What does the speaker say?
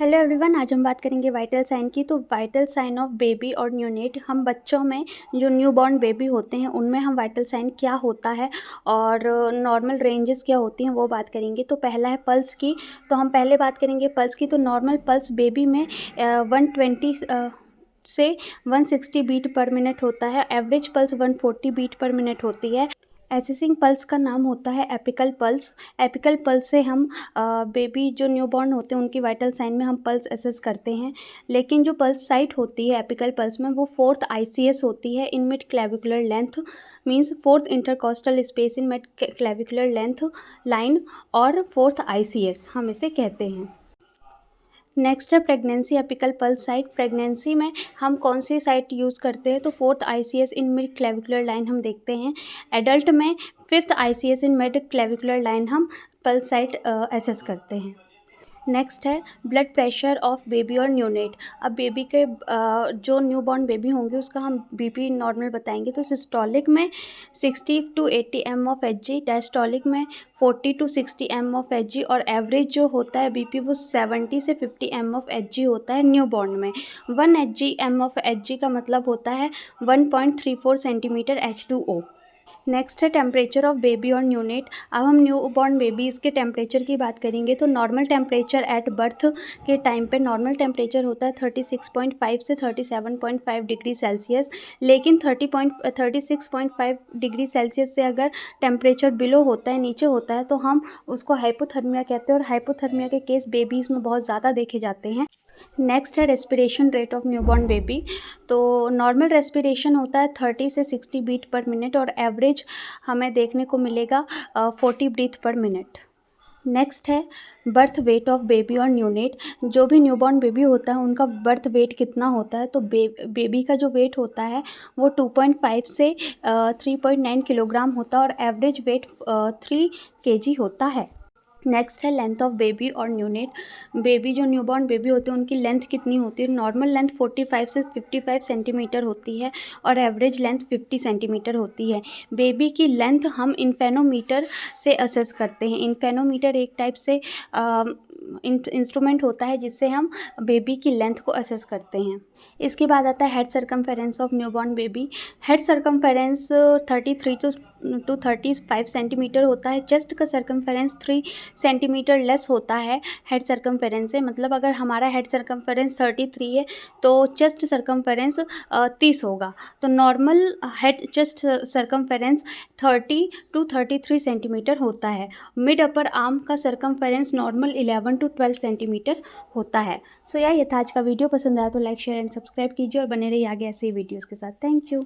Hello everyone, आज हम बात करेंगे वाइटल साइन की। तो वाइटल साइन ऑफ बेबी और न्यूनेट, हम बच्चों में जो न्यू बॉर्न बेबी होते हैं उनमें हम वाइटल साइन क्या होता है और नॉर्मल रेंजेस क्या होती हैं वो बात करेंगे। तो पहला है पल्स की। तो हम पहले बात करेंगे पल्स की। तो नॉर्मल पल्स बेबी में 120 से 160 बीट पर मिनट होता है। Average pulse 140 beat per minute होती है। एसेसिंग पल्स का नाम होता है एपिकल पल्स। एपिकल पल्स से हम बेबी जो न्यूबॉर्न होते हैं उनकी वाइटल साइन में हम पल्स एसेस करते हैं। लेकिन जो पल्स साइट होती है एपिकल पल्स में वो 4th ICS होती है, in mid clavicular length, means 4th intercostal space in mid clavicular length line, और 4th ICS हम इसे कहते हैं। नेक्स्ट है pregnancy apical pulse site. Pregnancy में हम कौन सी साइट यूज़ करते हैं? तो 4th ICS in mid clavicular line हम देखते हैं। एडल्ट में 5th ICS in mid clavicular line हम पल्स साइट एसेस करते हैं। नेक्स्ट है ब्लड प्रेशर ऑफ बेबी और न्यूनेट। अब बेबी के जो न्यूबॉर्न बेबी होंगे उसका हम बीपी नॉर्मल बताएंगे। तो सिस्टोलिक में 60 to 80 m of Hg, diastolic में 40 to 60 m of Hg, और एवरेज जो होता है बीपी वो 70 से 50 m of Hg होता है न्यूबॉर्न में। 1 Hg m of Hg का मतलब होता है 1.34 सेंटीमीटर H2O। नेक्स्ट है टेम्परेचर ऑफ बेबी और न्यूनेट। अब हम न्यू बॉर्न बेबीज़ के टेम्परेचर की बात करेंगे। तो नॉर्मल टेम्परेचर एट बर्थ के टाइम पे नॉर्मल टेम्परेचर होता है 36.5 से 37.5 डिग्री सेल्सियस। लेकिन 36.5 डिग्री सेल्सियस से अगर टेम्परेचर बिलो होता है, नीचे होता है, तो हम उसको हाइपोथर्मिया कहते हैं, और हाइपोथर्मिया के केस बेबीज़ में बहुत ज़्यादा देखे जाते हैं। नेक्स्ट है respiration rate of newborn baby. तो नॉर्मल रेस्पिरेशन होता है 30 से 60 बीट पर मिनट, और एवरेज हमें देखने को मिलेगा 40 ब्रीथ पर मिनट। नेक्स्ट है बर्थ वेट ऑफ बेबी और न्यूनेट। जो भी न्यूबॉर्न बेबी होता है उनका बर्थ वेट कितना होता है? तो बेबी का जो वेट होता है वो 2.5 से 3.9 किलोग्राम होता है, और एवरेज वेट 3 kg होता है। नेक्स्ट है लेंथ ऑफ बेबी और न्यूनेट। बेबी जो न्यूबॉर्न बेबी होते हैं उनकी लेंथ कितनी होती है? नॉर्मल लेंथ 45 से 55 सेंटीमीटर होती है, और एवरेज लेंथ 50 सेंटीमीटर होती है। बेबी की लेंथ हम इन्फेनोमीटर से असेस करते हैं। इन्फेनोमीटर एक टाइप से इंस्ट्रूमेंट होता है जिससे हम बेबी की लेंथ को असेस करते हैं। इसके बाद आता है head circumference of newborn baby. Head circumference 33 to 35 centimetre होता है। चेस्ट का सर्कमफेरेंस 3 सेंटीमीटर लेस होता है हेड सर्कमफेरेंस से। मतलब अगर हमारा हेड सर्कमफेरेंस 33 है तो चेस्ट सर्कमफेरेंस 30 होगा। तो normal head chest circumference 30 to 33 centimetre होता है। मिड अपर आर्म का सर्कमफेरेंस नॉर्मल 11 to 12 सेंटीमीटर होता है। सो यार, ये था आज का वीडियो। पसंद आया तो लाइक, शेयर एंड सब्सक्राइब कीजिए, और बने रहिए आगे ऐसे ही वीडियोज़ के साथ। Thank you.